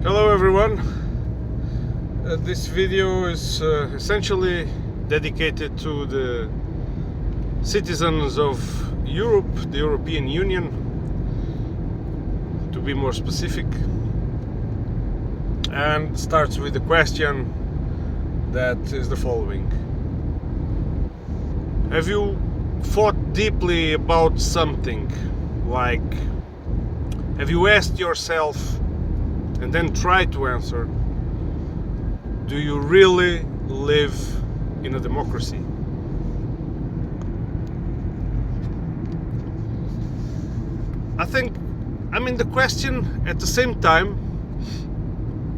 Hello everyone. This video is essentially dedicated to the citizens of Europe, the European Union, to be more specific, and starts with the question that is the following. Have you thought deeply about something? Like, have you asked yourself and then try to answer, do you really live in a democracy? The question at the same time,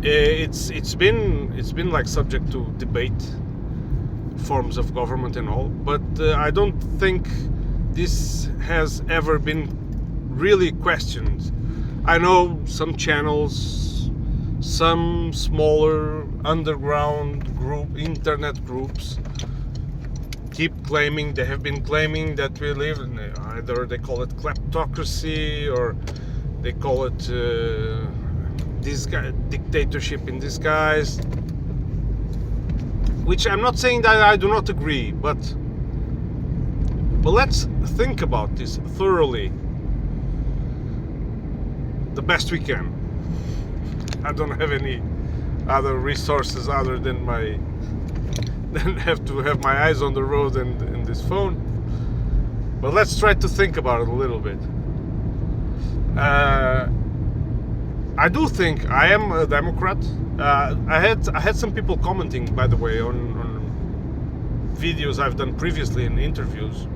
it's been like subject to debate, forms of government and all, but I don't think this has ever been really questioned. I know some channels, some smaller underground internet groups have been claiming that we live in, either they call it kleptocracy or they call it dictatorship in disguise, which I'm not saying that I do not agree, but let's think about this thoroughly, the best we can. I don't have any other resources other than have to have my eyes on the road and this phone. But let's try to think about it a little bit. I do think I am a Democrat. I had some people commenting, by the way, on videos I've done previously in interviews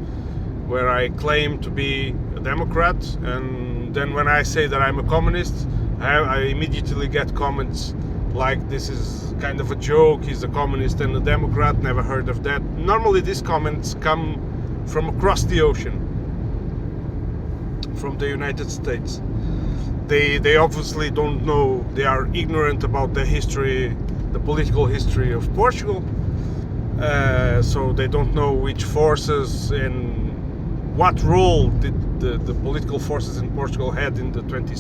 where I claim to be a Democrat, and then when I say that I'm a communist, I immediately get comments like, this is kind of a joke, he's a communist and a Democrat, never heard of that. Normally these comments come from across the ocean, from the United States. They obviously don't know, they are ignorant about the history, the political history of Portugal, so they don't know which forces and what role did the political forces in Portugal had in the 20th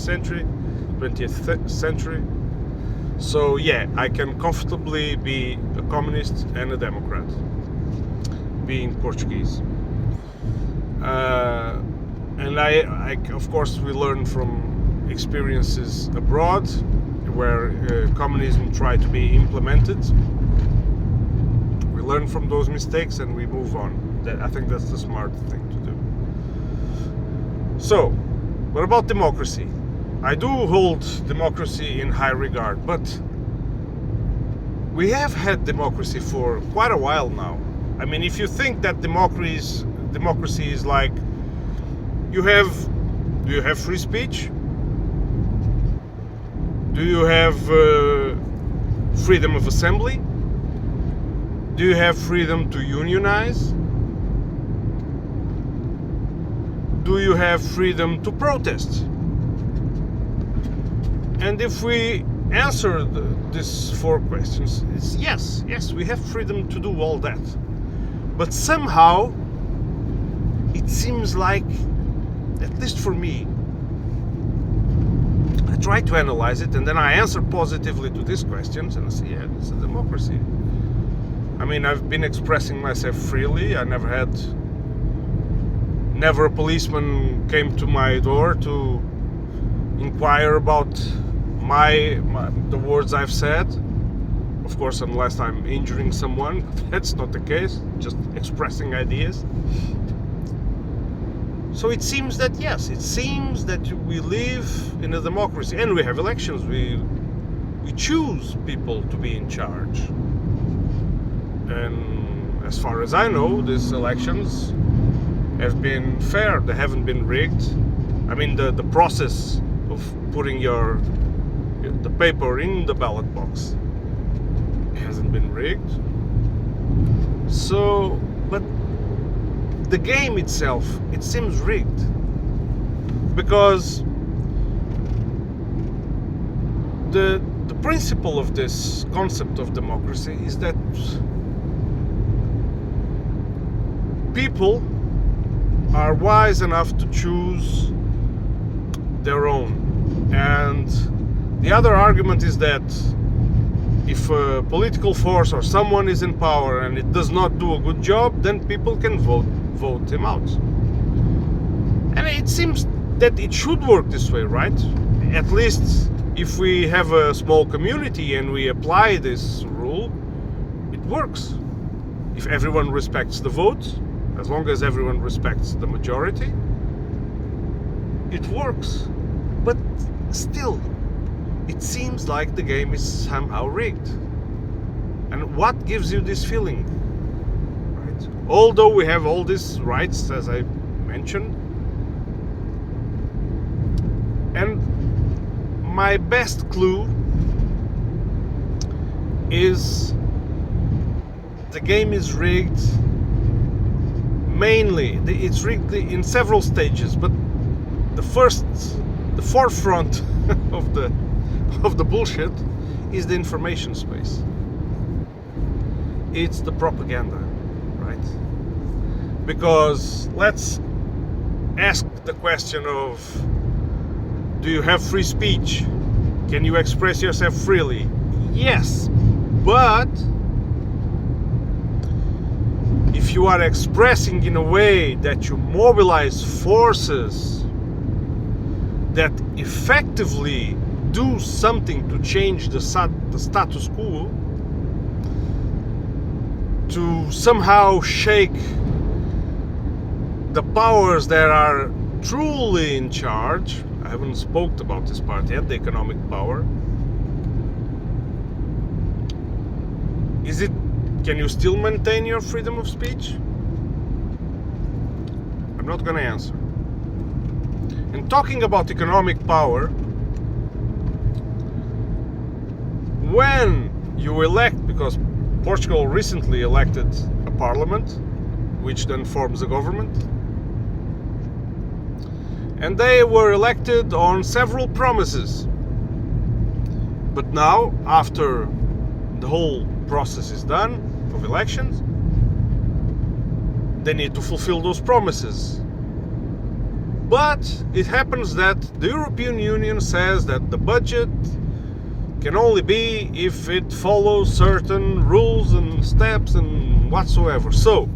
century. So yeah, I can comfortably be a communist and a Democrat, being Portuguese. And I of course, we learn from experiences abroad where communism tried to be implemented. We learn from those mistakes and we move on. I think that's the smart thing to do. So, what about democracy? I do hold democracy in high regard, but we have had democracy for quite a while now. I mean, if you think that democracy is like, do you have free speech? Do you have freedom of assembly? Do you have freedom to unionize? Do you have freedom to protest? And if we answer these four questions, it's yes, we have freedom to do all that. But somehow, it seems like, at least for me, I try to analyze it and then I answer positively to these questions and I say, yeah, it's a democracy. I mean, I've been expressing myself freely. Never a policeman came to my door to inquire about the words I've said. Of course, unless I'm injuring someone, that's not the case, just expressing ideas. So it seems that we live in a democracy and we have elections. We choose people to be in charge. And as far as I know, these elections have been fair. They haven't been rigged. I mean, the process of putting the paper in the ballot box hasn't been rigged. So, but the game itself, it seems rigged, because the principle of this concept of democracy is that people are wise enough to choose their own, and the The other argument is that if a political force or someone is in power and it does not do a good job, then people can vote him out. And it seems that it should work this way, right? At least if we have a small community and we apply this rule, it works. If everyone respects the vote, as long as everyone respects the majority, it works. But still, it seems like the game is somehow rigged. And what gives you this feeling? Right? Although we have all these rights, as I mentioned, and my best clue is the game is rigged. Mainly, it's rigged in several stages, but the forefront of the bullshit is the information space. It's the propaganda, right? Because let's ask the question of, do you have free speech? Can you express yourself freely? Yes, but if you are expressing in a way that you mobilize forces that effectively do something to change the status quo, to somehow shake the powers that are truly in charge. I haven't spoke about this part yet, the economic power. Can you still maintain your freedom of speech? I'm not gonna answer. And talking about economic power, when you elect, because Portugal recently elected a parliament, which then forms a government, and they were elected on several promises. But now, after the whole process is done of elections, they need to fulfill those promises. But it happens that the European Union says that the budget can only be if it follows certain rules and steps and whatsoever. So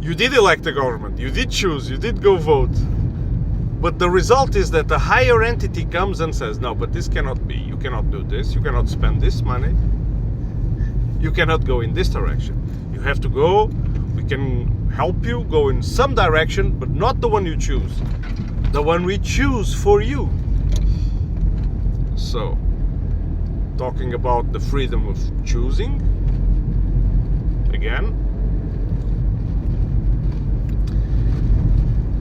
you did elect a government, you did choose, you did go vote, but the result is that a higher entity comes and says, no, but this cannot be, you cannot do this, you cannot spend this money, you cannot go in this direction, you have to go, we can help you go in some direction, but not the one you choose, the one we choose for you. So, talking about the freedom of choosing, again,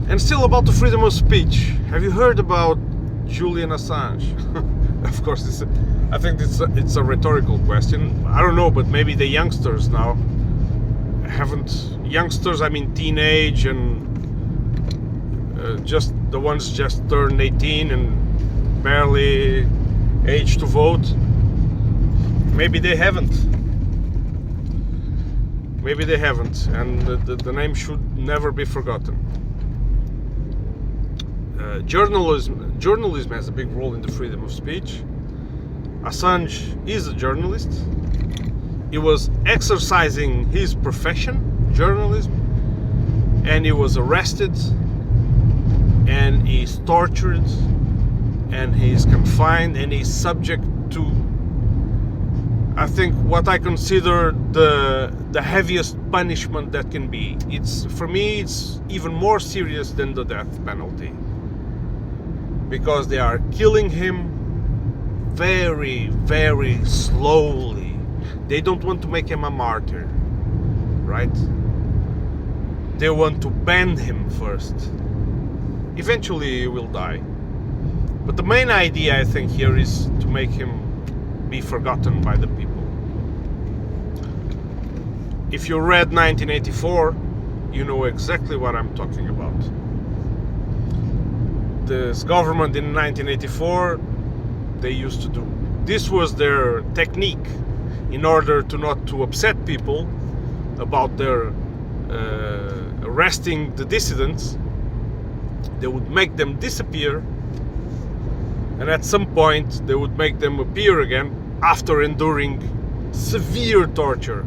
and still about the freedom of speech. Have you heard about Julian Assange? Of course, I think it's a rhetorical question. I don't know, but maybe the youngsters now haven't. Youngsters, I mean teenage and just the ones just turned 18 and barely age to vote. Maybe they haven't. Maybe they haven't, and the name should never be forgotten. Journalism has a big role in the freedom of speech. Assange is a journalist. He was exercising his profession, journalism, and he was arrested, and he's tortured, and he's confined, and he's subject to, I think, what I consider the heaviest punishment that can be. For me, it's even more serious than the death penalty, because they are killing him very, very slowly. They don't want to make him a martyr, right? They want to ban him first. Eventually he will die. But the main idea, I think, here is to make him be forgotten by the people. If you read 1984, you know exactly what I'm talking about. This government in 1984, they used to do. This was their technique in order not to upset people about their arresting the dissidents. they would make them disappear, and at some point they would make them appear again after enduring severe torture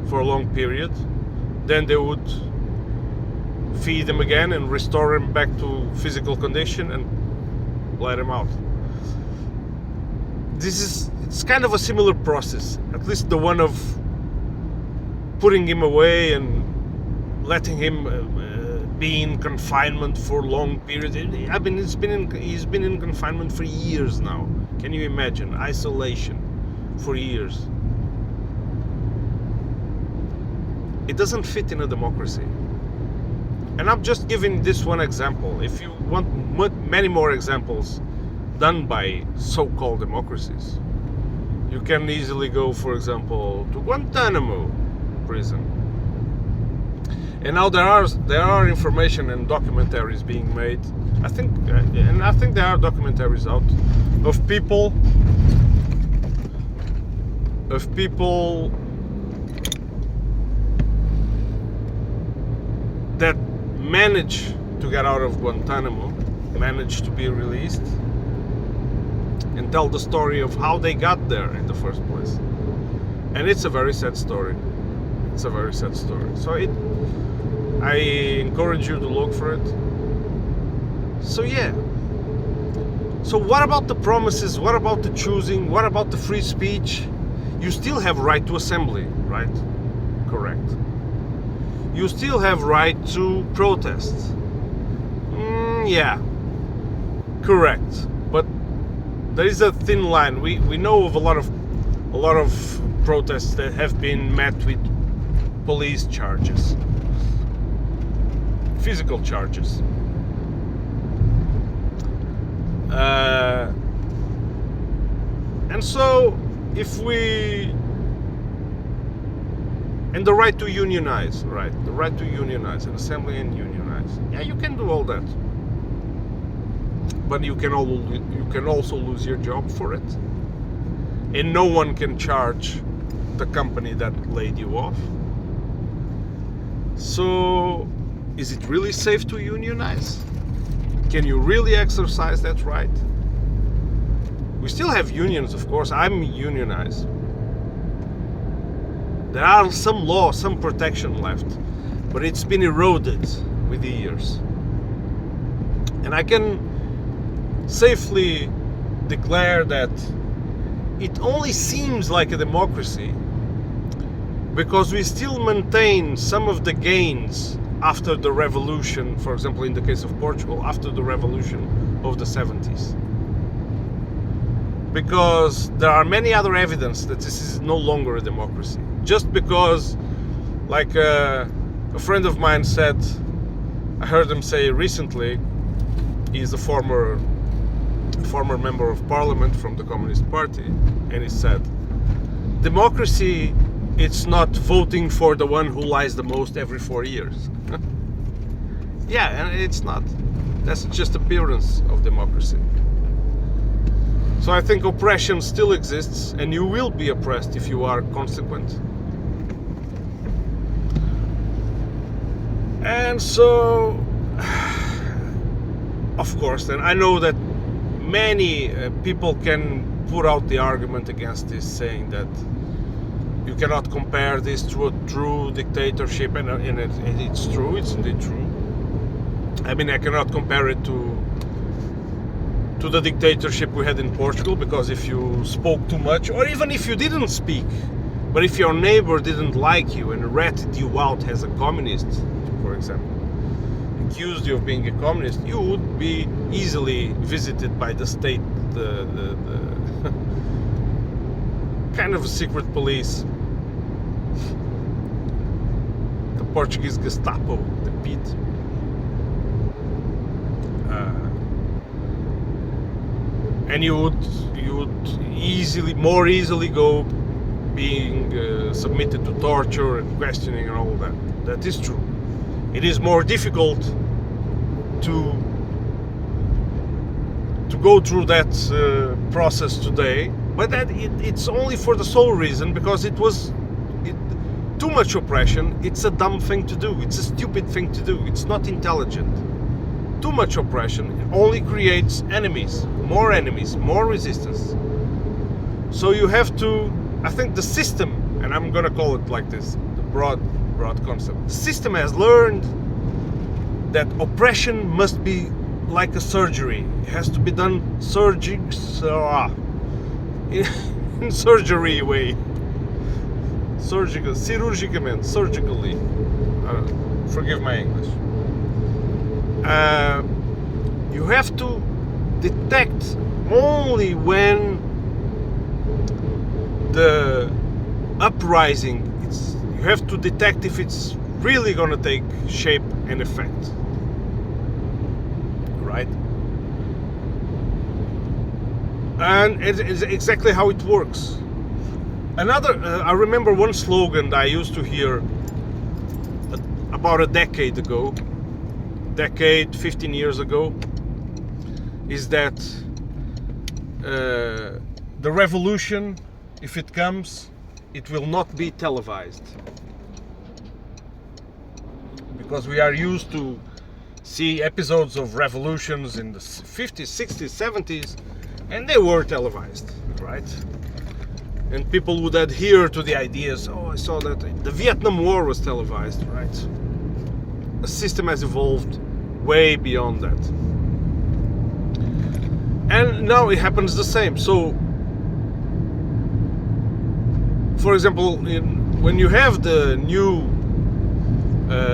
for a long period. Then they would feed them again and restore them back to physical condition and let them out. It's kind of a similar process, at least the one of putting him away and letting him be in confinement for long periods. I mean, he's been in confinement for years now. Can you imagine? Isolation for years. It doesn't fit in a democracy. And I'm just giving this one example. If you want many more examples done by so-called democracies, you can easily go, for example, to Guantanamo prison. And now there are information and documentaries being made. I think there are documentaries out of people that managed to get out of Guantanamo, managed to be released, and tell the story of how they got there in the first place. And it's a very sad story. It's a very sad story. So I encourage you to look for it. So yeah. So what about the promises? What about the choosing? What about the free speech? You still have right to assembly, right? Correct. You still have right to protest. Yeah. Correct. But there is a thin line. We know of a lot of protests that have been met with police charges, physical charges. And so and the right to unionize, right? The right to unionize, and assembly and unionize. Yeah, you can do all that. But you can also lose your job for it. And no one can charge the company that laid you off. So, is it really safe to unionize? Can you really exercise that right? We still have unions, of course. I'm unionized. There are some laws, some protection left, but it's been eroded with the years. And I can safely declare that it only seems like a democracy because we still maintain some of the gains after the revolution, for example, in the case of Portugal, after the revolution of the 70s. Because there are many other evidence that this is no longer a democracy. Just because, like a friend of mine said, I heard him say recently, he's a former member of parliament from the Communist Party, and he said, democracy, it's not voting for the one who lies the most every 4 years. Yeah, and it's not. That's just appearance of democracy. So I think oppression still exists, and you will be oppressed if you are consequent. And so, of course, and I know that many people can put out the argument against this, saying that you cannot compare this to a true dictatorship, and it's true, it's indeed true. I mean, I cannot compare it to the dictatorship we had in Portugal, because if you spoke too much, or even if you didn't speak, but if your neighbor didn't like you and ratted you out as a communist, for example, accused you of being a communist, you would be easily visited by the state, the kind of a secret police, the Portuguese Gestapo, the PID. And you would more easily go being submitted to torture and questioning and all that. That is true. It is more difficult to go through that process today, but that it's only for the sole reason because too much oppression, it's a dumb thing to do. It's a stupid thing to do. It's not intelligent. Too much oppression only creates enemies, more resistance. So you have to, I think the system, and I'm gonna call it like this, the broad concept. The system has learned that oppression must be like a surgery. It has to be done in surgery way. Surgically. Forgive my English. You have to detect only when the uprising, you have to detect if it's really gonna take shape and effect, right? And it's exactly how it works. I remember one slogan that I used to hear about a decade ago, 15 years ago, is that the revolution, if it comes, it will not be televised. Because we are used to see episodes of revolutions in the 50s, 60s, 70s, and they were televised, right? And people would adhere to the ideas. Oh, I saw that the Vietnam War was televised, right? The system has evolved way beyond that. And now it happens the same. So, for example, when you have the new,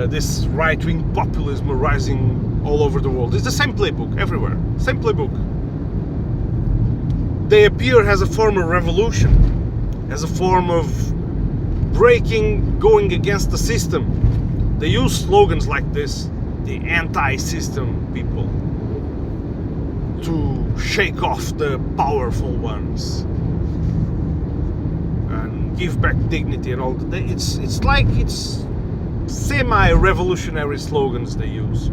this right-wing populism rising all over the world, it's the same playbook everywhere. Same playbook. They appear as a form of revolution, as a form of breaking, going against the system. They use slogans like this, the anti-system people, to shake off the powerful ones and give back dignity and all that. It's like it's semi-revolutionary slogans they use.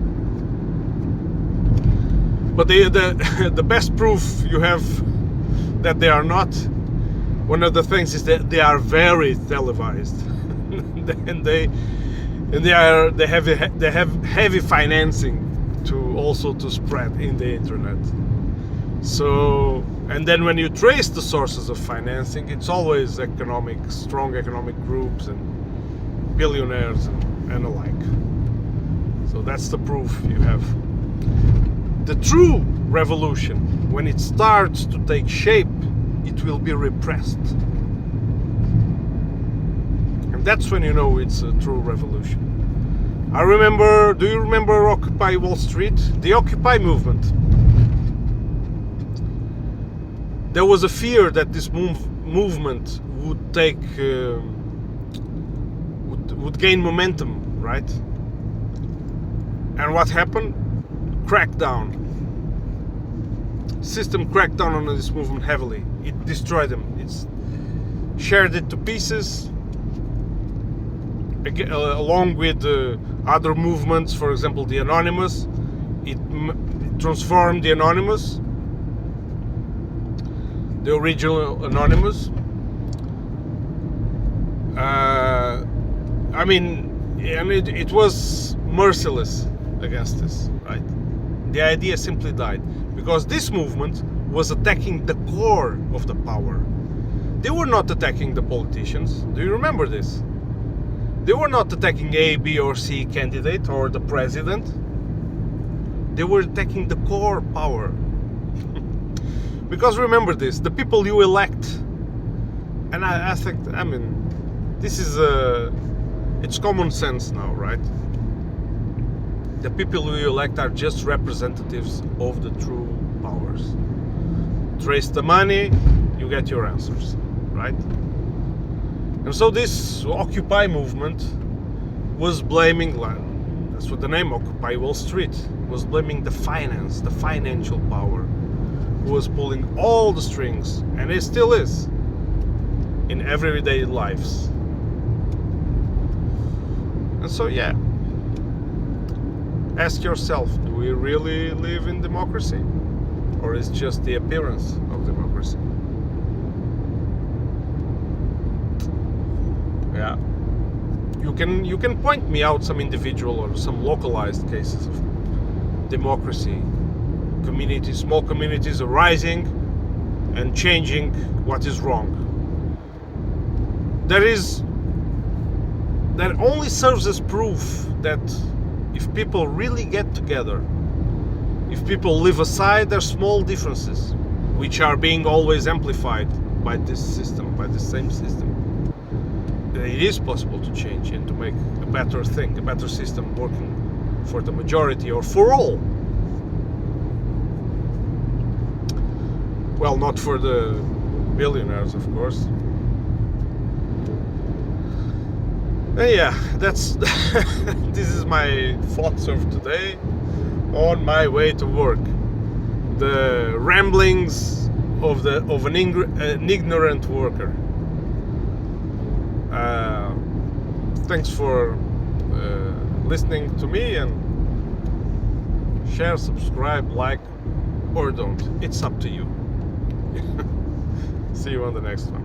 But the best proof you have that they are not, one of the things is that they are very televised, and they have heavy financing to spread in the internet. So, and then when you trace the sources of financing, it's always strong economic groups and billionaires and alike. So that's the proof you have. The true revolution, when it starts to take shape, it will be repressed. And that's when you know it's a true revolution. Do you remember Occupy Wall Street? The Occupy movement. There was a fear that this movement would take, would gain momentum, right? And what happened? Crackdown. System cracked down on this movement heavily. It destroyed them. It's shared it to pieces, along with other movements. For example, the Anonymous. It transformed the Anonymous, the original Anonymous. It was merciless against this, right? The idea simply died because this movement was attacking the core of the power. They were not attacking the politicians. Do you remember this? They were not attacking A, B, or C candidate or the president. They were attacking the core power. Because remember this, the people you elect, and I think, this is it's common sense now, right? The people who you elect are just representatives of the true powers. Trace the money, you get your answers, right? And so this Occupy movement was blaming, that's what the name Occupy Wall Street, was blaming the financial power, who was pulling all the strings, and it still is, in everyday lives. And so yeah, ask yourself, do we really live in democracy? Or is it just the appearance of democracy? Yeah. you can point me out some individual or some localized cases of democracy, communities, small communities arising and changing what is wrong. That only serves as proof that if people really get together, if people leave aside their small differences, which are being always amplified by this system, by the same system, it is possible to change and to make a better thing, a better system working for the majority or for all. Well, not for the billionaires, of course. And yeah, that's this is my thoughts of today on my way to work. The ramblings of an ignorant worker. Thanks for listening to me, and share, subscribe, like, or don't. It's up to you. See you on the next one.